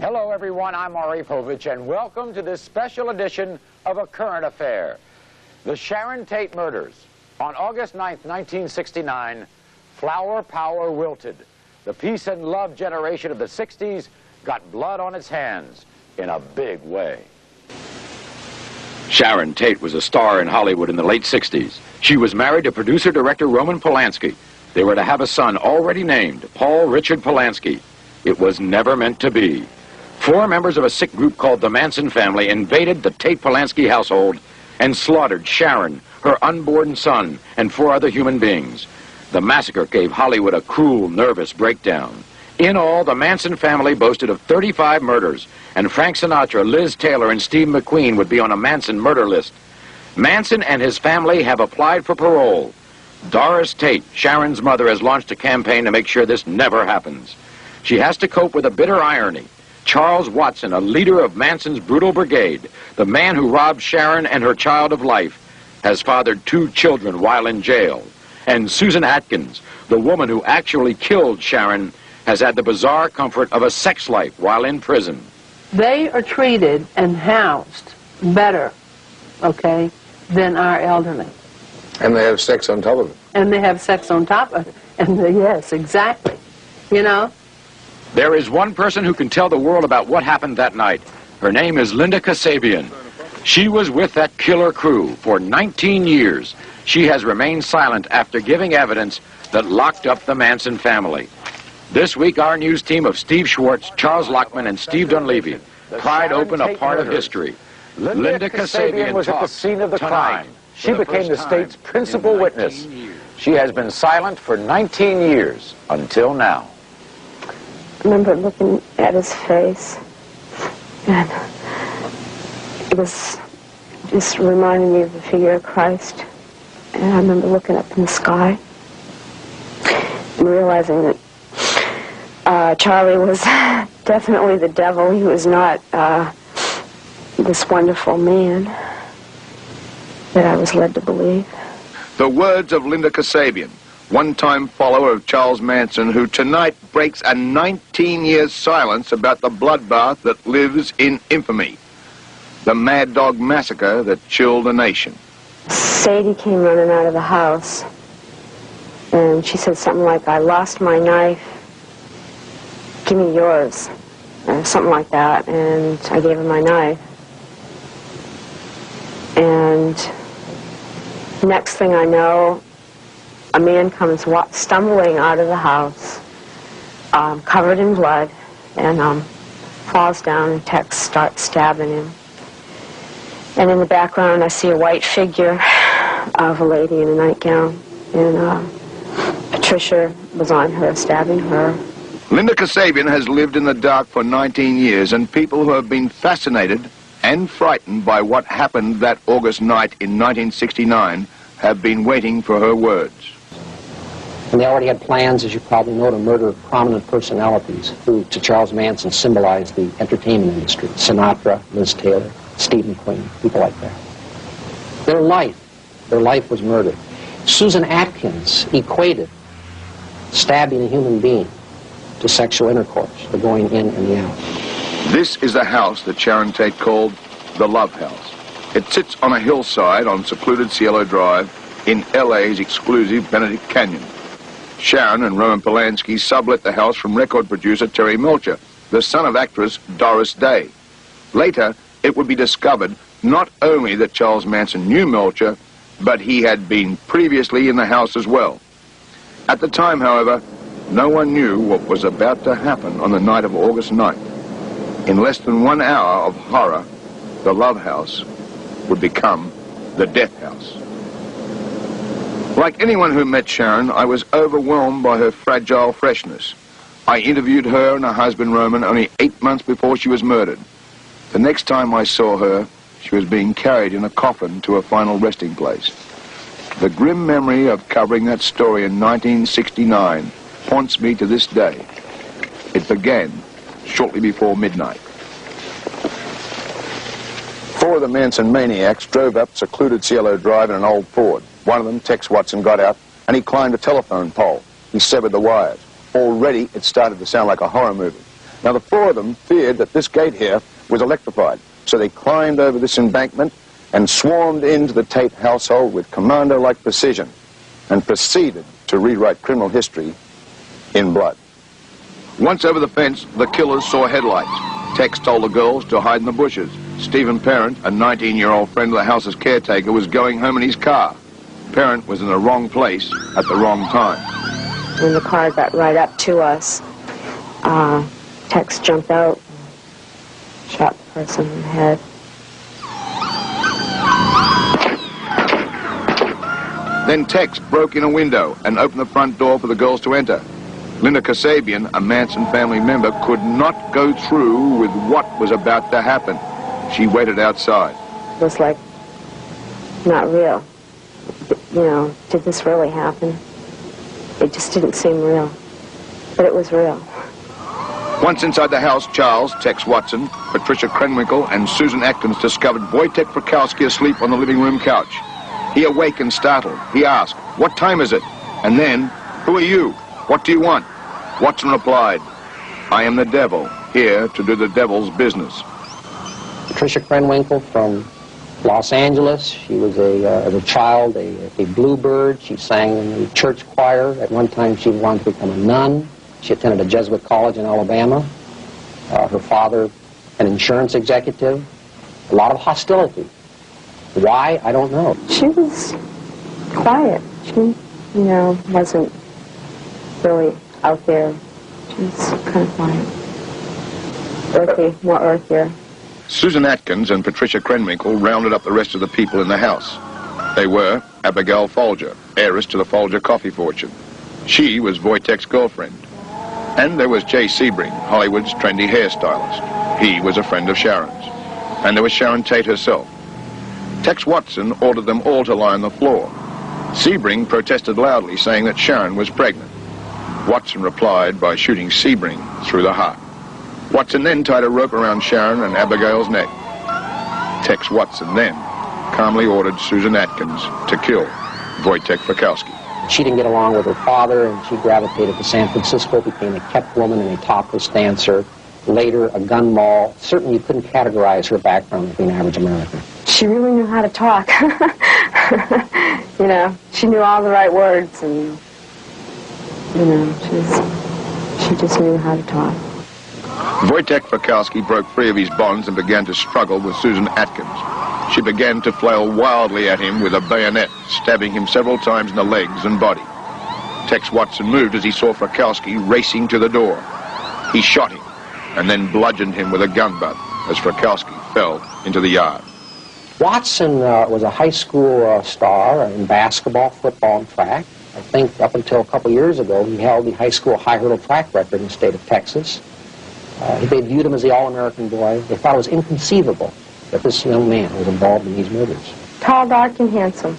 Hello, everyone. I'm Ari Povich, and welcome to this special edition of A Current Affair. The Sharon Tate murders. On August 9th, 1969, flower power wilted. The peace and love generation of the 60s got blood on its hands in a big way. Sharon Tate was a star in Hollywood in the late 60s. She was married to producer-director Roman Polanski. They were to have a son already named Paul Richard Polanski. It was never meant to be. 4 members of a sick group called the Manson family invaded the Tate-Polanski household and slaughtered Sharon, her unborn son, and 4 other human beings. The massacre gave Hollywood a cruel, nervous breakdown. In all, the Manson family boasted of 35 murders, and Frank Sinatra, Liz Taylor, and Steve McQueen would be on a Manson murder list. Manson and his family have applied for parole. Doris Tate, Sharon's mother, has launched a campaign to make sure this never happens. She has to cope with a bitter irony. Charles Watson, a leader of Manson's brutal brigade, the man who robbed Sharon and her child of life, has fathered 2 children while in jail. And Susan Atkins, the woman who actually killed Sharon, has had the bizarre comfort of a sex life while in prison. They are treated and housed better, okay, than our elderly. And they have sex on top of it. And they have sex on top of it. And yes, exactly. You know? There is one person who can tell the world about what happened that night. Her name is Linda Kasabian. She was with that killer crew for 19 years. She has remained silent after giving evidence that locked up the Manson family. This week, our news team of Steve Schwartz, Charles Lockman, and Steve Dunleavy pried open a part of history. Linda Kasabian was at the scene of the crime. She became the state's principal witness. She has been silent for 19 years, until now. I remember looking at his face, and it was just reminding me of the figure of Christ. And I remember looking up in the sky and realizing that Charlie was definitely the devil. He was not this wonderful man that I was led to believe. The words of Linda Kasabian, one-time follower of Charles Manson, who tonight breaks a 19-year silence about the bloodbath that lives in infamy. The Mad Dog massacre that chilled a nation. Sadie came running out of the house, and she said something like, "I lost my knife, give me yours," or something like that, and I gave her my knife. And next thing I know, a man comes stumbling out of the house, covered in blood, and falls down, and Tex starts stabbing him. And in the background, I see a white figure of a lady in a nightgown, and Patricia was on her, stabbing her. Linda Kasabian has lived in the dark for 19 years, and people who have been fascinated and frightened by what happened that August night in 1969 have been waiting for her words. And they already had plans, as you probably know, to murder prominent personalities who, to Charles Manson, symbolized the entertainment industry. Sinatra, Liz Taylor, Steve McQueen, people like that. Their life was murdered. Susan Atkins equated stabbing a human being to sexual intercourse, the going in and the out. This is the house that Sharon Tate called the Love House. It sits on a hillside on secluded Cielo Drive in LA's exclusive Benedict Canyon. Sharon and Roman Polanski sublet the house from record producer Terry Melcher, the son of actress Doris Day. Later, it would be discovered not only that Charles Manson knew Melcher, but he had been previously in the house as well. At the time, however, no one knew what was about to happen on the night of August 9th. In less than 1 hour of horror, the Love House would become the Death House. Like anyone who met Sharon, I was overwhelmed by her fragile freshness. I interviewed her and her husband Roman only 8 months before she was murdered. The next time I saw her, she was being carried in a coffin to a final resting place. The grim memory of covering that story in 1969 haunts me to this day. It began shortly before midnight. 4 of the Manson maniacs drove up secluded Cielo Drive in an old Ford. One of them, Tex Watson, got out and he climbed a telephone pole. He severed the wires. Already it started to sound like a horror movie. Now, the four of them feared that this gate here was electrified, so they climbed over this embankment and swarmed into the Tate household with commando-like precision and proceeded to rewrite criminal history in blood. Once over the fence, the killers saw headlights. Tex told the girls to hide in the bushes. Stephen Parent, a 19-year-old friend of the house's caretaker, was going home in his car. Parent was in the wrong place at the wrong time. When the car got right up to us, Tex jumped out, shot the person in the head. Then Tex broke in a window and opened the front door for the girls to enter. Linda Kasabian, a Manson family member, could not go through with what was about to happen. She waited outside. It was like, not real. You know, did this really happen? It just didn't seem real. But it was real. Once inside the house, Charles, Tex Watson, Patricia Krenwinkel, and Susan Atkins discovered Wojtek Frykowski asleep on the living room couch. He awakened startled. He asked, "What time is it?" And then, "Who are you? What do you want?" Watson replied, "I am the devil, here to do the devil's business." Patricia Krenwinkel from Los Angeles. She was as a child a bluebird. She sang in the church choir. At one time she wanted to become a nun. She attended a Jesuit college in Alabama. Her father, an insurance executive. A lot of hostility. Why? I don't know. She was quiet. She, wasn't really out there. She was kind of quiet. Earthy, more earthier. Susan Atkins and Patricia Krenwinkel rounded up the rest of the people in the house. They were Abigail Folger, heiress to the Folger coffee fortune. She was Wojtek's girlfriend. And there was Jay Sebring, Hollywood's trendy hairstylist. He was a friend of Sharon's. And there was Sharon Tate herself. Tex Watson ordered them all to lie on the floor. Sebring protested loudly, saying that Sharon was pregnant. Watson replied by shooting Sebring through the heart. Watson then tied a rope around Sharon and Abigail's neck. Tex Watson then calmly ordered Susan Atkins to kill Wojtek Frykowski. She didn't get along with her father, and she gravitated to San Francisco, became a kept woman and a topless dancer, later a gun moll. Certainly you couldn't categorize her background as being average American. She really knew how to talk. She knew all the right words, and, she just knew how to talk. Wojtek Frykowski broke free of his bonds and began to struggle with Susan Atkins. She began to flail wildly at him with a bayonet, stabbing him several times in the legs and body. Tex Watson moved as he saw Frykowski racing to the door. He shot him and then bludgeoned him with a gun butt as Frykowski fell into the yard. Watson was a high school star in basketball, football, and track. I think up until a couple years ago, he held the high school high hurdle track record in the state of Texas. They viewed him as the all-American boy. They thought it was inconceivable that this young man was involved in these murders. Tall, dark, and handsome,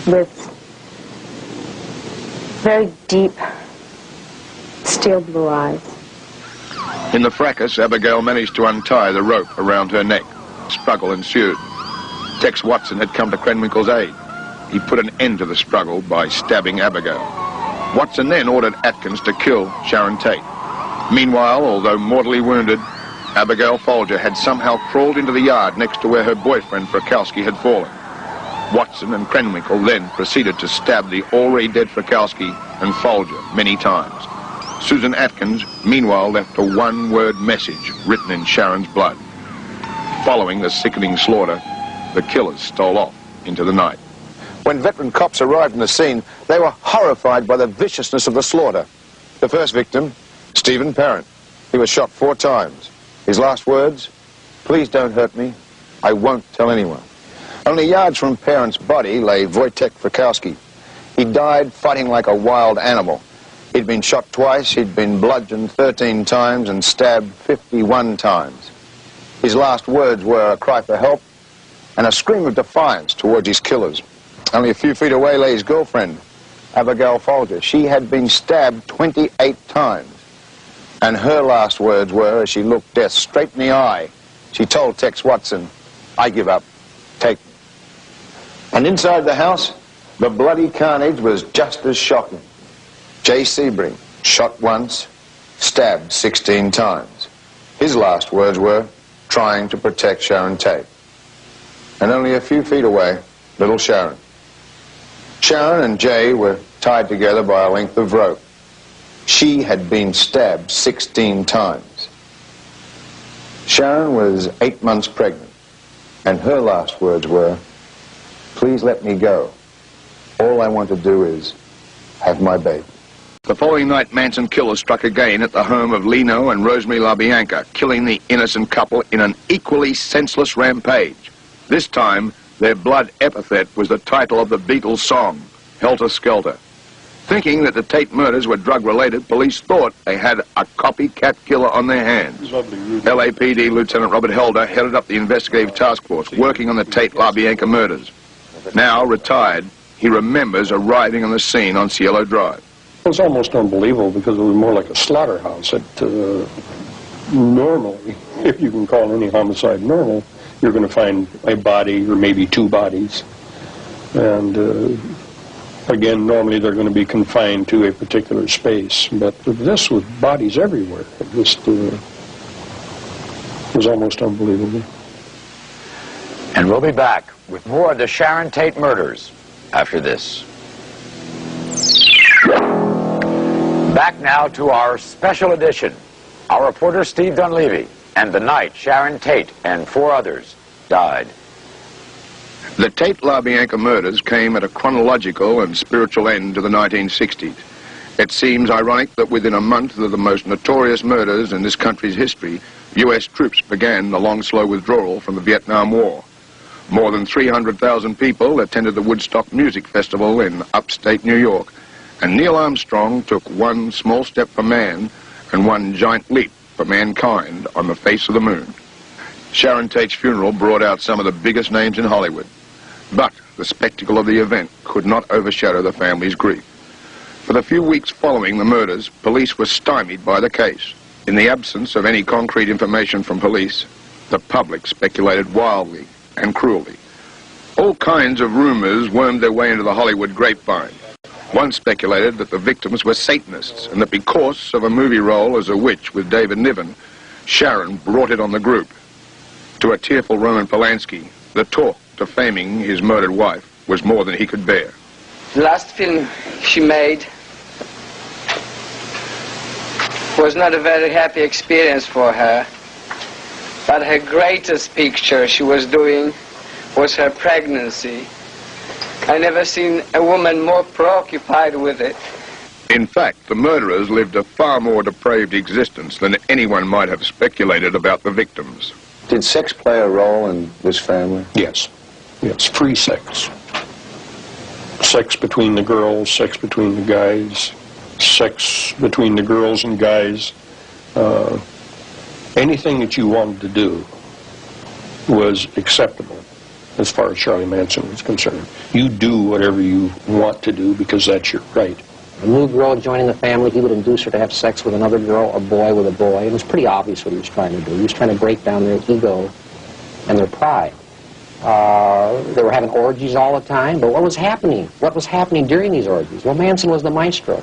with very deep, steel blue eyes. In the fracas, Abigail managed to untie the rope around her neck. Struggle ensued. Tex Watson had come to Krenwinkel's aid. He put an end to the struggle by stabbing Abigail. Watson then ordered Atkins to kill Sharon Tate. Meanwhile, although mortally wounded, Abigail Folger had somehow crawled into the yard next to where her boyfriend Frykowski had fallen. Watson and Krenwinkel then proceeded to stab the already dead Frykowski and Folger many times. Susan Atkins, meanwhile, left a one-word message written in Sharon's blood. Following the sickening slaughter, the killers stole off into the night. When veteran cops arrived on the scene, they were horrified by the viciousness of the slaughter. The first victim, Stephen Parent. He was shot 4 times. His last words, "Please don't hurt me. I won't tell anyone." Only yards from Parent's body lay Wojtek Frykowski. He died fighting like a wild animal. He'd been shot twice, he'd been bludgeoned 13 times and stabbed 51 times. His last words were a cry for help and a scream of defiance towards his killers. Only a few feet away lay his girlfriend, Abigail Folger. She had been stabbed 28 times. And her last words were, as she looked death straight in the eye, she told Tex Watson, "I give up. Take me." And inside the house, the bloody carnage was just as shocking. Jay Sebring, shot once, stabbed 16 times. His last words were, trying to protect Sharon Tate. And only a few feet away, little Sharon. Sharon and Jay were tied together by a length of rope. She had been stabbed 16 times. Sharon was 8 months pregnant, and her last words were, please let me go. All I want to do is have my baby. The following night, Manson killers struck again at the home of Lino and Rosemary LaBianca, killing the innocent couple in an equally senseless rampage. This time, their blood epithet was the title of the Beatles' song, Helter Skelter. Thinking that the Tate murders were drug-related, police thought they had a copycat killer on their hands. LAPD Lieutenant Robert Helder headed up the investigative task force working on the Tate LaBianca murders. Now retired, he remembers arriving on the scene on Cielo Drive. It was almost unbelievable because it was more like a slaughterhouse. Normally, if you can call any homicide normal, you're going to find a body or maybe two bodies. And again, normally they're going to be confined to a particular space. But this was bodies everywhere. It just was almost unbelievable. And we'll be back with more of the Sharon Tate murders after this. Back now to our special edition. Our reporter Steve Dunleavy and the night Sharon Tate and 4 others died. The Tate LaBianca murders came at a chronological and spiritual end to the 1960s. It seems ironic that within a month of the most notorious murders in this country's history, U.S. troops began the long, slow withdrawal from the Vietnam War. More than 300,000 people attended the Woodstock Music Festival in upstate New York, and Neil Armstrong took one small step for man and one giant leap for mankind on the face of the moon. Sharon Tate's funeral brought out some of the biggest names in Hollywood. But the spectacle of the event could not overshadow the family's grief. For the few weeks following the murders, police were stymied by the case. In the absence of any concrete information from police, the public speculated wildly and cruelly. All kinds of rumors wormed their way into the Hollywood grapevine. One speculated that the victims were Satanists and that because of a movie role as a witch with David Niven, Sharon brought it on the group. To a tearful Roman Polanski, the talk defaming his murdered wife was more than he could bear. The last film she made was not a very happy experience for her, but her greatest picture she was doing was her pregnancy. I never seen a woman more preoccupied with it. In fact, the murderers lived a far more depraved existence than anyone might have speculated about the victims. Did sex play a role in this family? Yes. Yes, free sex. Sex between the girls, sex between the guys, sex between the girls and guys. Anything that you wanted to do was acceptable as far as Charlie Manson was concerned. You do whatever you want to do because that's your right. A new girl joining the family, he would induce her to have sex with another girl, a boy with a boy. It was pretty obvious what he was trying to do. He was trying to break down their ego and their pride. They were having orgies all the time, but what was happening? What was happening during these orgies? Well, Manson was the maestro,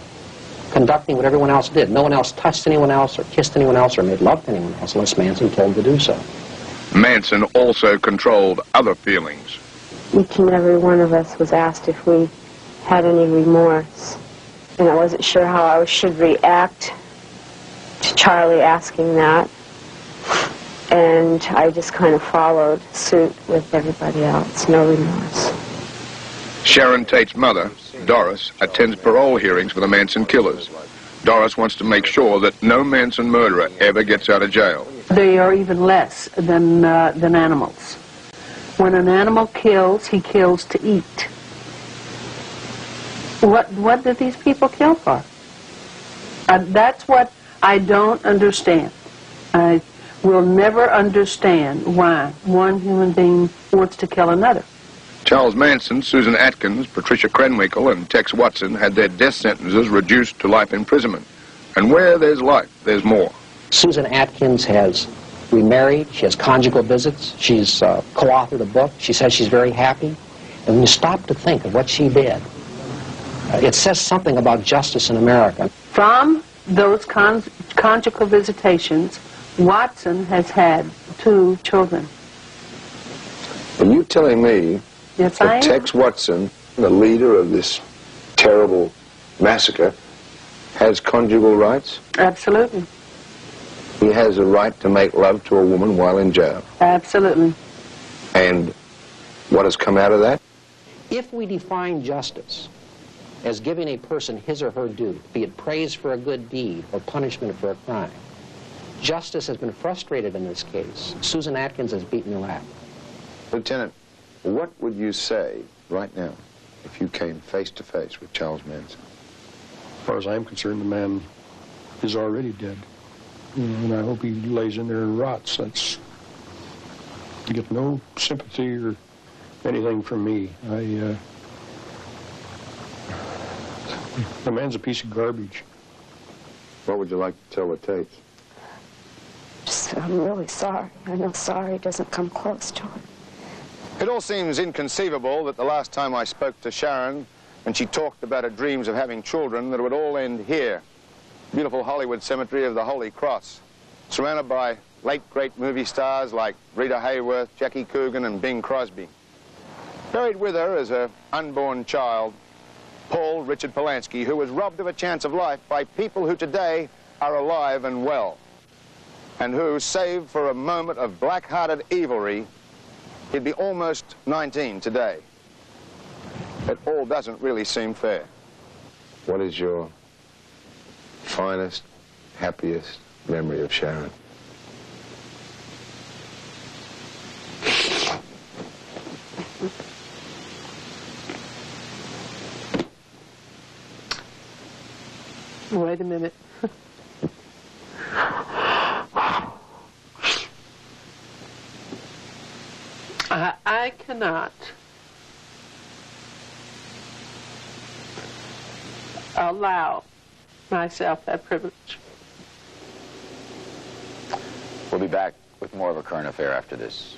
conducting what everyone else did. No one else touched anyone else or kissed anyone else or made love to anyone else unless Manson told them to do so. Manson also controlled other feelings. Each and every one of us was asked if we had any remorse. And I wasn't sure how I should react to Charlie asking that. And I just kind of followed suit with everybody else, no remorse. Sharon Tate's mother, Doris, attends parole hearings for the Manson killers. Doris wants to make sure that no Manson murderer ever gets out of jail. They are even less than animals. When an animal kills, he kills to eat. What did these people kill for? That's what I don't understand. I will never understand why one human being wants to kill another. Charles Manson, Susan Atkins, Patricia Krenwinkel, and Tex Watson had their death sentences reduced to life imprisonment. And where there's life, there's more. Susan Atkins has remarried. She has conjugal visits. She's co-authored a book. She says she's very happy. And when you stop to think of what she did, it says something about justice in America. From those conjugal visitations, Watson has had 2 children. Are you telling me Yes, I that am. Tex Watson, the leader of this terrible massacre, has conjugal rights? Absolutely. He has a right to make love to a woman while in jail. Absolutely. And what has come out of that? If we define justice as giving a person his or her due, be it praise for a good deed or punishment for a crime, justice has been frustrated in this case. Susan Atkins has beaten the rap. Lieutenant, what would you say right now if you came face to face with Charles Manson? As far as I'm concerned, the man is already dead. You know, and I hope he lays in there and rots. That's... You get no sympathy or anything from me. The man's a piece of garbage. What would you like to tell the Tates? I'm really sorry. I know sorry doesn't come close to it. It all seems inconceivable that the last time I spoke to Sharon, and she talked about her dreams of having children, that it would all end here. Beautiful Hollywood cemetery of the Holy Cross, surrounded by late great movie stars like Rita Hayworth, Jackie Coogan, and Bing Crosby. Buried with her as her unborn child, Paul Richard Polanski, who was robbed of a chance of life by people who today are alive and well, and who, save for a moment of black-hearted evilry, he'd be almost 19 today. It all doesn't really seem fair. What is your finest, happiest memory of Sharon? Wait a minute. I cannot allow myself that privilege. We'll be back with more of A Current Affair after this.